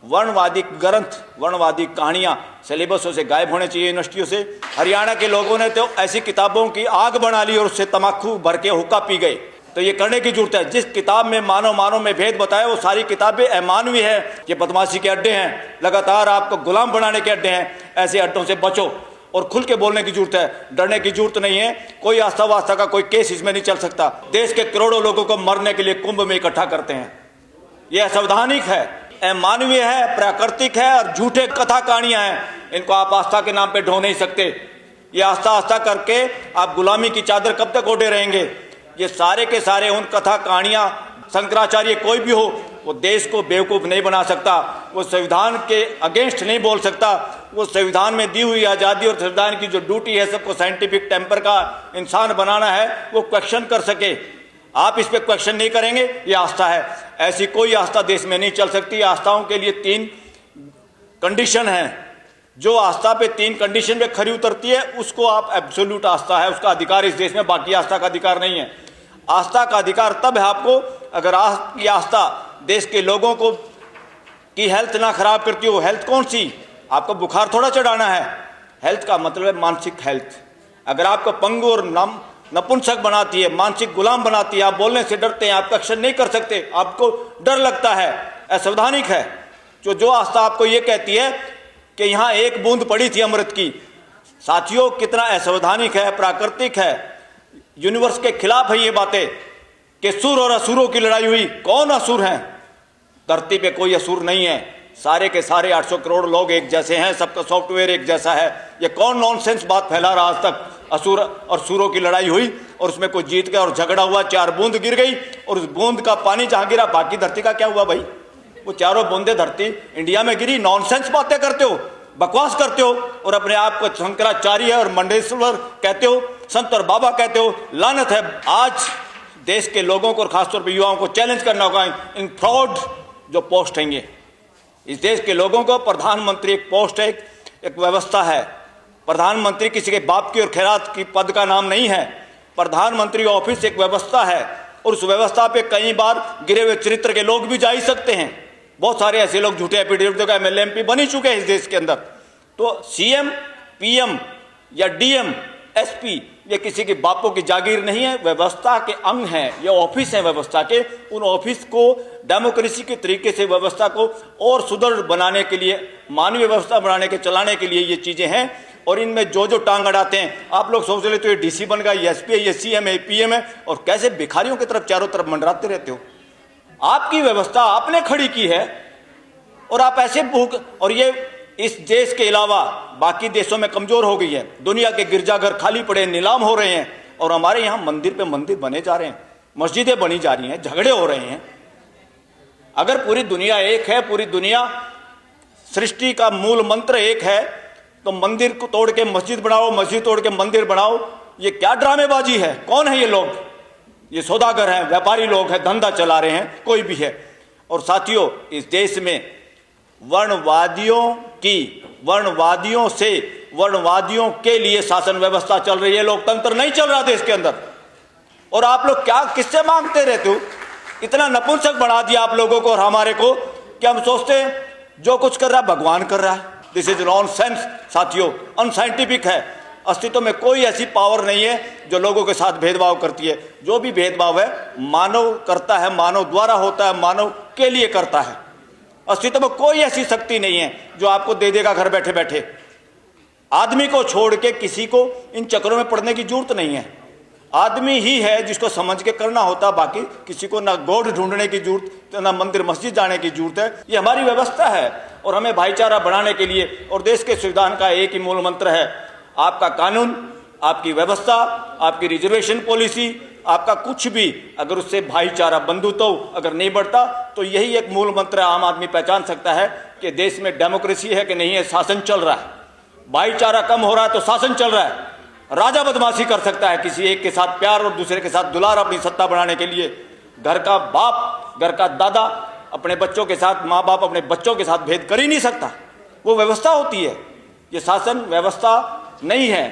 वर्णवादी ग्रंथ, वर्णवादी कहानियां सिलेबसों से गायब होने चाहिए यूनिवर्सिटियों से। हरियाणा के लोगों ने तो ऐसी किताबों की आग बना ली और उससे तम्बाकू भर के हुक्का पी गए। तो ये करने की जरूरत है। जिस किताब में मानव में भेद बताया वो सारी किताबें अमानवीय है। ये बदमाशी के अड्डे हैं, लगातार आपको गुलाम बनाने के अड्डे हैं। ऐसे अड्डों से बचो और खुल के बोलने की जरूरत है, डरने की जरूरत नहीं है। कोई आस्था वास्ता का कोई केस इसमें नहीं चल सकता। देश के करोड़ों लोगों को मरने के लिए कुंभ में इकट्ठा करते हैं। यह असंवैधानिक है, अमानवीय है, प्राकृतिक है और झूठे कथा कहानियां हैं। इनको आप आस्था के नाम पे ढो नहीं सकते। ये आस्था आस्था करके आप गुलामी की चादर कब तक ओढ़े रहेंगे। ये सारे के सारे उन कथा कहानियां, शंकराचार्य कोई भी हो, वो देश को बेवकूफ़ नहीं बना सकता, वो संविधान के अगेंस्ट नहीं बोल सकता। वो संविधान में दी हुई आज़ादी और संविधान की जो ड्यूटी है सबको साइंटिफिक टेम्पर का इंसान बनाना है, वो क्वेश्चन कर सके। आप इस पर क्वेश्चन नहीं करेंगे, ये आस्था है। ऐसी कोई आस्था देश में नहीं चल सकती। आस्थाओं के लिए 3 कंडीशन है। जो आस्था पे 3 कंडीशन पे खरी उतरती है उसको आप एब्सोल्यूट आस्था है, उसका अधिकार इस देश में, बाकी आस्था का अधिकार नहीं है। आस्था का अधिकार तब है आपको अगर ये आस्था देश के लोगों को की हेल्थ ना खराब करती हो। हेल्थ कौन सी? आपको बुखार थोड़ा चढ़ाना है। हेल्थ का मतलब है मानसिक हेल्थ। अगर आपको पंगु और नपुंसक बनाती है, मानसिक गुलाम बनाती है, आप बोलने से डरते हैं, आप एक्शन नहीं कर सकते, आपको डर लगता है, असंवैधानिक है। जो आस्था आपको ये कहती है कि यहाँ एक बूंद पड़ी थी अमृत की, साथियों कितना असंवैधानिक है, प्राकृतिक है, यूनिवर्स के खिलाफ है ये बातें कि सुर और असुरों की लड़ाई हुई। कौन असुर हैं? धरती पे कोई असुर नहीं है। सारे के सारे 800 करोड़ लोग एक जैसे हैं, सबका सॉफ्टवेयर एक जैसा है। ये कौन नॉनसेंस बात फैला रहा आज तक? असुर और सुरों की लड़ाई हुई और उसमें कोई जीत गया और झगड़ा हुआ, 4 बूंद गिर गई और उस बूंद का पानी जहां गिरा बाकी धरती का क्या हुआ भाई? वो चारों बूंदे धरती इंडिया में गिरी। नॉनसेंस बातें करते हो, बकवास करते हो और अपने आप को शंकराचार्य और मंडेश्वर कहते हो, संत और बाबा कहते हो। लानत है। आज देश के लोगों को और खासतौर पर युवाओं को चैलेंज करना होगा इन फ्रॉड जो पोस्ट हैं। ये इस देश के लोगों को प्रधानमंत्री एक पोस्ट है, एक व्यवस्था है। प्रधानमंत्री किसी के बाप की और खैरात की पद का नाम नहीं है। प्रधानमंत्री ऑफिस एक व्यवस्था है और उस व्यवस्था पे कई बार गिरे हुए चरित्र के लोग भी जा ही सकते हैं। बहुत सारे ऐसे लोग झूठे एफिडेविट देकर एमएलए एमपी बन ही चुके हैं इस देश के अंदर। तो सीएम, पीएम या डीएम, एसपी ये किसी के बापों की जागीर नहीं है, व्यवस्था के अंग हैं। ये ऑफिस है व्यवस्था के। उन ऑफिस को डेमोक्रेसी के तरीके से व्यवस्था को और सुदृढ़ बनाने के लिए, मानवीय व्यवस्था बनाने के चलाने के लिए ये चीज़ें हैं। और इनमें जो टांग अड़ाते हैं, आप लोग सोच रहे तो ये डीसी बन गया, ये एसपी है, ये सीएम है, पीएम है, और कैसे भिखारियों की तरफ चारों तरफ मंडराते रहते हो। आपकी व्यवस्था आपने खड़ी की है और आप ऐसे भूख, और ये इस देश के अलावा बाकी देशों में कमजोर हो गई है। दुनिया के गिरजाघर खाली पड़े, नीलाम हो रहे हैं और हमारे यहाँ मंदिर पे मंदिर बने जा रहे हैं, मस्जिदें बनी जा रही हैं, झगड़े हो रहे हैं। अगर पूरी दुनिया एक है, पूरी दुनिया सृष्टि का मूल मंत्र एक है, तो मंदिर को तोड़ के मस्जिद बनाओ, मस्जिद तोड़ के मंदिर बनाओ। ये क्या ड्रामेबाजी है? कौन है ये लोग? ये सौदागर हैं, व्यापारी लोग हैं, धंधा चला रहे हैं, कोई भी है। और साथियों इस देश में वर्णवादियों के लिए शासन व्यवस्था चल रही है, लोकतंत्र नहीं चल रहा देश के अंदर। और आप लोग क्या किससे मांगते रहते हो? इतना नपुंसक बना दिया आप लोगों को और हमारे को कि हम सोचते हैं जो कुछ कर रहा है भगवान कर रहा है। दिस इज नॉनसेंस साथियों, अनसाइंटिफिक है। अस्तित्व में कोई ऐसी पावर नहीं है जो लोगों के साथ भेदभाव करती है। जो भी भेदभाव है मानव करता है, मानव द्वारा होता है, मानव के लिए करता है। अस्तित्व में कोई ऐसी शक्ति नहीं है जो आपको दे देगा घर बैठे बैठे। आदमी को छोड़ के किसी को इन चक्रों में पड़ने की जरूरत नहीं है। आदमी ही है जिसको समझ के करना होता, बाकी किसी को ना गॉड ढूंढने की जरूरत, ना मंदिर मस्जिद जाने की जरूरत है। ये हमारी व्यवस्था है और हमें भाईचारा बढ़ाने के लिए, और देश के संविधान का एक ही मूल मंत्र है, आपका कानून, आपकी व्यवस्था, आपकी रिजर्वेशन पॉलिसी, आपका कुछ भी अगर उससे भाईचारा, बंधुत्व अगर नहीं बढ़ता, तो यही एक मूल मंत्र आम आदमी पहचान सकता है कि देश में डेमोक्रेसी है कि नहीं है, शासन चल रहा है। भाईचारा कम हो रहा है तो शासन चल रहा है। राजा बदमाशी कर सकता है, किसी एक के साथ प्यार और दूसरे के साथ दुलार अपनी सत्ता बढ़ाने के लिए। घर का बाप, घर का दादा अपने बच्चों के साथ, माँ बाप अपने बच्चों के साथ भेद कर ही नहीं सकता। वो व्यवस्था होती है, ये शासन व्यवस्था नहीं है।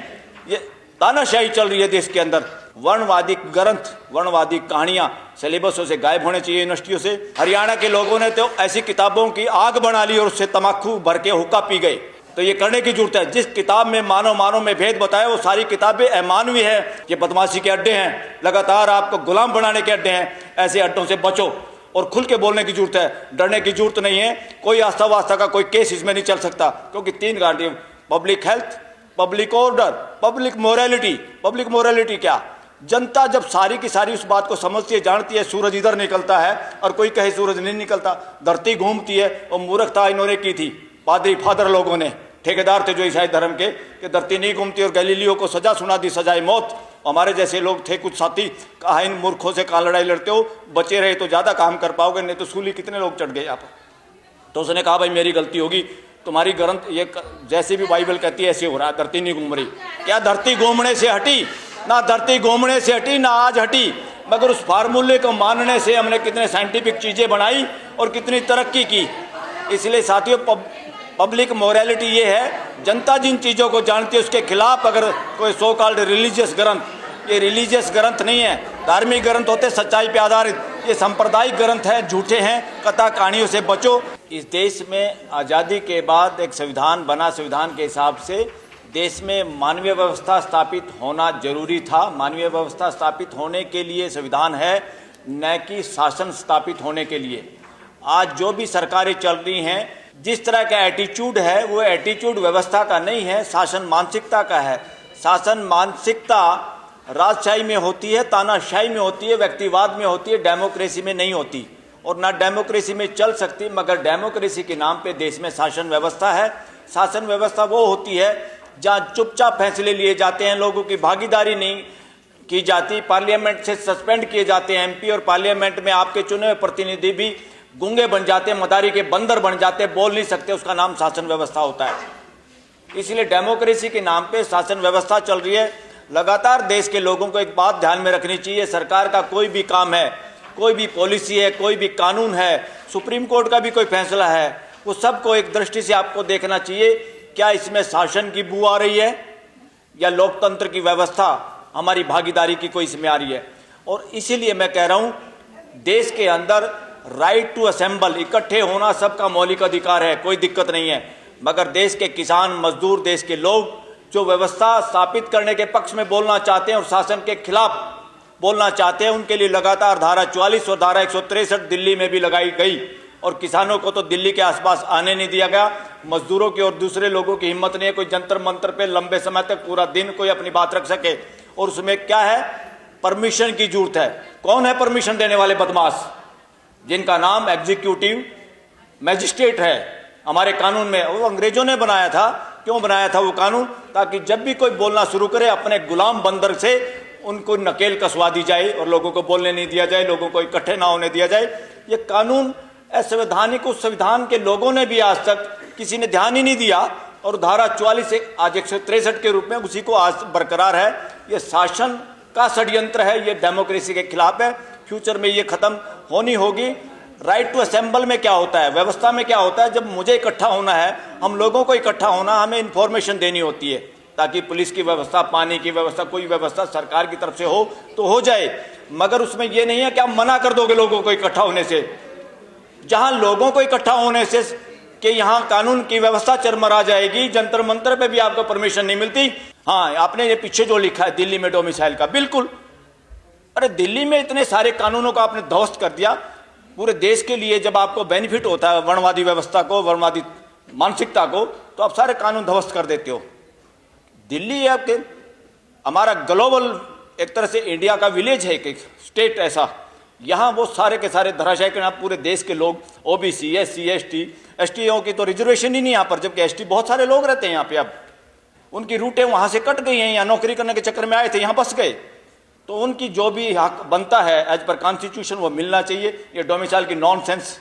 ये तानाशाही चल रही है देश के अंदर। वर्णवादी ग्रंथ, वर्णवादी कहानियां सिलेबसों से गायब होने चाहिए यूनिवर्सिटियों से। हरियाणा के लोगों ने तो ऐसी किताबों की आग बना ली और उससे तमाकू भर के हुक्का पी गए। तो ये करने की जरूरत है। जिस किताब में मानव में भेद बताया वो सारी किताबें अमानवीय है। ये बदमाशी के अड्डे हैं, लगातार आपको गुलाम बनाने के अड्डे हैं। ऐसे अड्डों से बचो और खुल के बोलने की जरूरत है, डरने की जरूरत नहीं है। कोई आस्था वास्ता का कोई केस इसमें नहीं चल सकता, क्योंकि 3 guarantee: public health, public order, public morality. Public morality क्या? जनता जब सारी की सारी उस बात को समझती है, जानती है सूरज इधर निकलता है और कोई कहे सूरज नहीं निकलता, धरती घूमती है, और मूर्खता इन्होंने की थी पादरी फादर लोगों ने, ठेकेदार थे जो ईसाई धर्म के, कि धरती नहीं घूमती, और गैलीलियो को सजा सुना दी, सजाए मौत। हमारे जैसे लोग थे कुछ साथी, कहा इन मूर्खों से कहाँ लड़ाई लड़ते हो, बचे रहे तो ज़्यादा काम कर पाओगे, नहीं तो सूली कितने लोग चढ़ गए यहाँ पर। तो उसने कहा भाई मेरी गलती होगी, तुम्हारी ग्रंथ ये जैसे भी बाइबल कहती है ऐसे हो रहा है, धरती नहीं घूम रही। क्या धरती घूमने से हटी? ना धरती घूमने से हटी, ना आज हटी, मगर उस फार्मूले को मानने से हमने कितने साइंटिफिक चीज़ें बनाई और कितनी तरक्की की। इसलिए साथियों, पब्लिक मोरालिटी ये है, जनता जिन चीज़ों को जानती है उसके खिलाफ अगर कोई सो कॉल्ड रिलीजियस ग्रंथ, ये रिलीजियस ग्रंथ नहीं है, धार्मिक ग्रंथ होते सच्चाई पे आधारित, ये सांप्रदायिक ग्रंथ हैं, झूठे हैं, कथा कहानियों से बचो। इस देश में आज़ादी के बाद एक संविधान बना, संविधान के हिसाब से देश में मानवीय व्यवस्था स्थापित होना जरूरी था। मानवीय व्यवस्था स्थापित होने के लिए संविधान है, न कि शासन स्थापित होने के लिए। आज जो भी सरकारें चल रही हैं, जिस तरह का एटीट्यूड है, वो एटीट्यूड व्यवस्था का नहीं है, शासन मानसिकता का है। शासन मानसिकता राजशाही में होती है, तानाशाही में होती है, व्यक्तिवाद में होती है, डेमोक्रेसी में नहीं होती, और ना डेमोक्रेसी में चल सकती। मगर डेमोक्रेसी के नाम पे देश में शासन व्यवस्था है। शासन व्यवस्था वो होती है जहाँ चुपचाप फैसले लिए जाते हैं, लोगों की भागीदारी नहीं की जाती, पार्लियामेंट से सस्पेंड किए जाते हैं एमपी, और पार्लियामेंट में आपके चुने हुए प्रतिनिधि भी गूंगे बन जाते, मदारी के बंदर बन जाते, बोल नहीं सकते, उसका नाम शासन व्यवस्था होता है। इसलिए डेमोक्रेसी के नाम पे शासन व्यवस्था चल रही है। लगातार देश के लोगों को एक बात ध्यान में रखनी चाहिए, सरकार का कोई भी काम है, कोई भी पॉलिसी है, कोई भी कानून है, सुप्रीम कोर्ट का भी कोई फैसला है, वो सबको एक दृष्टि से आपको देखना चाहिए, क्या इसमें शासन की बू आ रही है या लोकतंत्र की व्यवस्था, हमारी भागीदारी की कोई इसमें आ रही है। और इसीलिए मैं कह रहा हूँ, देश के अंदर राइट टू असेंबल, इकट्ठे होना सबका मौलिक अधिकार है, कोई दिक्कत नहीं है। मगर देश के किसान, मजदूर, देश के लोग जो व्यवस्था स्थापित करने के पक्ष में बोलना चाहते हैं और शासन के खिलाफ बोलना चाहते हैं, उनके लिए लगातार धारा 44 और धारा 163 दिल्ली में भी लगाई गई, और किसानों को तो दिल्ली के आसपास आने नहीं दिया गया। मजदूरों की और दूसरे लोगों की हिम्मत नहीं है कोई जंतर मंतर पे लंबे समय तक पूरा दिन कोई अपनी बात रख सके। और उसमें क्या है, परमिशन की जरूरत है। कौन है परमिशन देने वाले बदमाश? जिनका नाम एग्जीक्यूटिव मैजिस्ट्रेट है हमारे कानून में। वो अंग्रेजों ने बनाया था। क्यों बनाया था वो कानून? ताकि जब भी कोई बोलना शुरू करे, अपने गुलाम बंदर से उनको नकेल कसवा दी जाए और लोगों को बोलने नहीं दिया जाए, लोगों को इकट्ठे ना होने दिया जाए। ये कानून असंवैधानिक, उस संविधान के लोगों ने भी आज तक किसी ने ध्यान ही नहीं दिया, और धारा 44 से आज 163 के रूप में उसी को आज बरकरार है। ये शासन का षड्यंत्र है, ये डेमोक्रेसी के खिलाफ है। फ्यूचर में ये खत्म होनी होगी। राइट टू असेंबल में क्या होता है, व्यवस्था में क्या होता है? जब मुझे इकट्ठा होना है, हम लोगों को इकट्ठा होना, हमें इन्फॉर्मेशन देनी होती है, ताकि पुलिस की व्यवस्था, पानी की व्यवस्था, कोई व्यवस्था सरकार की तरफ से हो तो हो जाए। मगर उसमें यह नहीं है कि आप मना कर दोगे लोगों को इकट्ठा होने से। जहां लोगों को इकट्ठा होने से कि यहां कानून की व्यवस्था चरमरा जाएगी, जंतर मंतर पे भी आपको परमिशन नहीं मिलती। हाँ, आपने ये पीछे जो लिखा है दिल्ली में डोमिसाइल का, बिल्कुल, अरे दिल्ली में इतने सारे कानूनों को आपने ध्वस्त कर दिया। पूरे देश के लिए जब आपको बेनिफिट होता है वर्णवादी व्यवस्था को, वर्णवादी मानसिकता को, तो आप सारे कानून ध्वस्त कर देते हो। दिल्ली है आपके, हमारा ग्लोबल एक तरह से इंडिया का विलेज है, एक स्टेट ऐसा, यहाँ वो सारे के सारे धराशायी के पूरे देश के लोग, ओबीसी, एससी, एसटीओ की तो रिजर्वेशन ही नहीं यहाँ पर, जबकि एसटी बहुत सारे लोग रहते हैं यहाँ पे। अब उनकी रूटें वहाँ से कट गई हैं, यहाँ नौकरी करने के चक्कर में आए थे, यहाँ बस गए, तो उनकी जो भी हक बनता है एज पर कॉन्स्टिट्यूशन वो मिलना चाहिए। ये डोमिसाइल की नॉनसेंस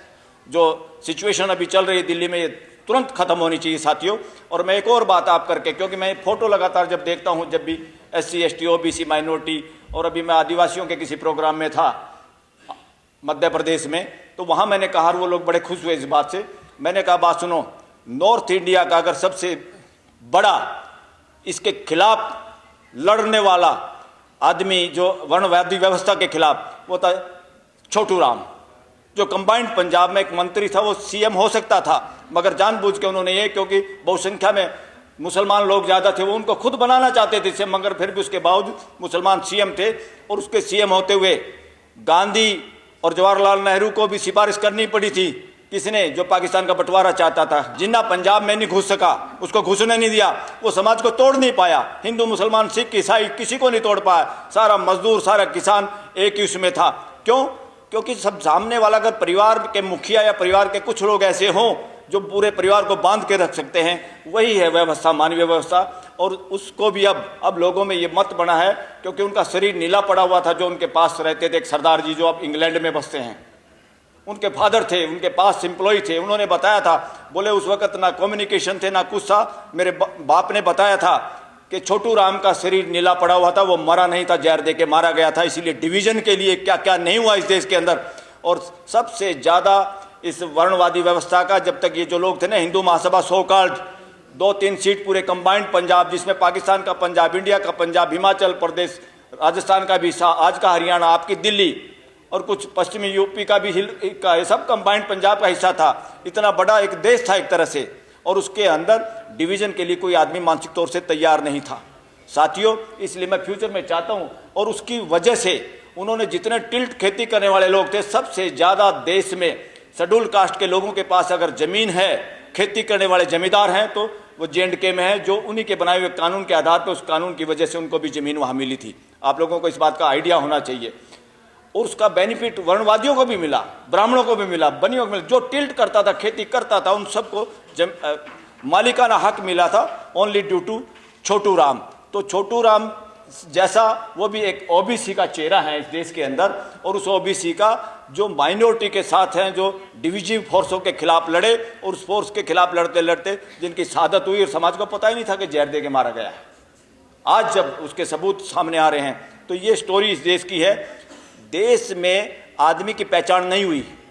जो सिचुएशन अभी चल रही है दिल्ली में, ये तुरंत खत्म होनी चाहिए साथियों। और मैं एक और बात आप करके, क्योंकि मैं फोटो लगातार जब देखता हूँ, जब भी एससी, एसटी, ओबीसी, माइनॉरिटी, और अभी मैं आदिवासियों के किसी प्रोग्राम में था मध्य प्रदेश में, तो वहाँ मैंने कहा, वो लोग बड़े खुश हुए इस बात से। मैंने कहा बात सुनो, नॉर्थ इंडिया का अगर सबसे बड़ा इसके खिलाफ लड़ने वाला आदमी जो वर्णवादी व्यवस्था के खिलाफ, वो था छोटू राम, जो कंबाइंड पंजाब में एक मंत्री था। वो सीएम हो सकता था, मगर जानबूझ के उन्होंने ये, क्योंकि बहुसंख्या में मुसलमान लोग ज़्यादा थे, वो उनको खुद बनाना चाहते थे सीएम, मगर फिर भी उसके बावजूद मुसलमान सीएम थे। और उसके सीएम होते हुए गांधी और जवाहरलाल नेहरू को भी सिफारिश करनी पड़ी थी। किसने? जो पाकिस्तान का बंटवारा चाहता था। जिन्ना पंजाब में नहीं घुस सका, उसको घुसने नहीं दिया, वो समाज को तोड़ नहीं पाया। हिंदू मुसलमान सिख ईसाई किसी को नहीं तोड़ पाया। सारा मजदूर, सारा किसान एक ही उसमें था। क्यों? क्योंकि सब सामने वाला अगर परिवार के मुखिया या परिवार के कुछ लोग ऐसे हों जो पूरे परिवार को बांध के रख सकते हैं, वही है व्यवस्था, मानवीय व्यवस्था। और उसको भी अब लोगों में ये मत बना है, क्योंकि उनका शरीर नीला पड़ा हुआ था। जो उनके पास रहते थे, एक सरदार जी जो अब इंग्लैंड में बसते हैं, उनके फादर थे, उनके पास एम्प्लॉय थे। उन्होंने बताया था, बोले उस वक्त ना कम्युनिकेशन थे ना कुछ था। मेरे बाप ने बताया था कि छोटू राम का शरीर नीला पड़ा हुआ था, वो मरा नहीं था, जहर दे के मारा गया था। इसीलिए डिवीजन के लिए क्या क्या नहीं हुआ इस देश के अंदर। और सबसे ज़्यादा इस वर्णवादी व्यवस्था का, जब तक ये जो लोग थे ना, Hindu Mahasabha so called, 2-3 seat पूरे कंबाइंड पंजाब, जिसमें पाकिस्तान का पंजाब, इंडिया का पंजाब, हिमाचल प्रदेश, राजस्थान का भी हिस्सा, आज का हरियाणा, आपकी दिल्ली और कुछ पश्चिमी यूपी का भी ये सब कंबाइंड पंजाब का हिस्सा था। इतना बड़ा एक देश था एक तरह से, और उसके अंदर डिवीजन के लिए कोई आदमी मानसिक तौर से तैयार नहीं था साथियों। इसलिए मैं फ्यूचर में चाहता हूं, और उसकी वजह से उन्होंने जितने टिल्ट खेती करने वाले लोग थे, सबसे ज़्यादा देश में शेड्यूल कास्ट के लोगों के पास अगर ज़मीन है, खेती करने वाले जमींदार हैं, तो वो J&K में है, जो उन्हीं के बनाए हुए कानून के आधार पर, उस कानून की वजह से उनको भी ज़मीन वहाँ मिली थी। आप लोगों को इस बात का आइडिया होना चाहिए। और उसका बेनिफिट वर्णवादियों को भी मिला, ब्राह्मणों को भी मिला, बनियों को मिला। जो टिल्ट करता था, खेती करता था, उन सबको मालिकाना हक मिला था, only due to Chhotu Ram. तो छोटू राम जैसा वो भी एक ओबीसी का चेहरा है इस देश के अंदर, और उस ओबीसी का जो माइनॉरिटी के साथ हैं, जो डिविजिव फोर्सों के खिलाफ लड़े, और उस फोर्स के खिलाफ लड़ते लड़ते जिनकी शहादत हुई, और समाज को पता ही नहीं था कि जहर दे के मारा गया है। आज जब उसके सबूत सामने आ रहे हैं, तो ये स्टोरी इस देश की है। देश में आदमी की पहचान नहीं हुई।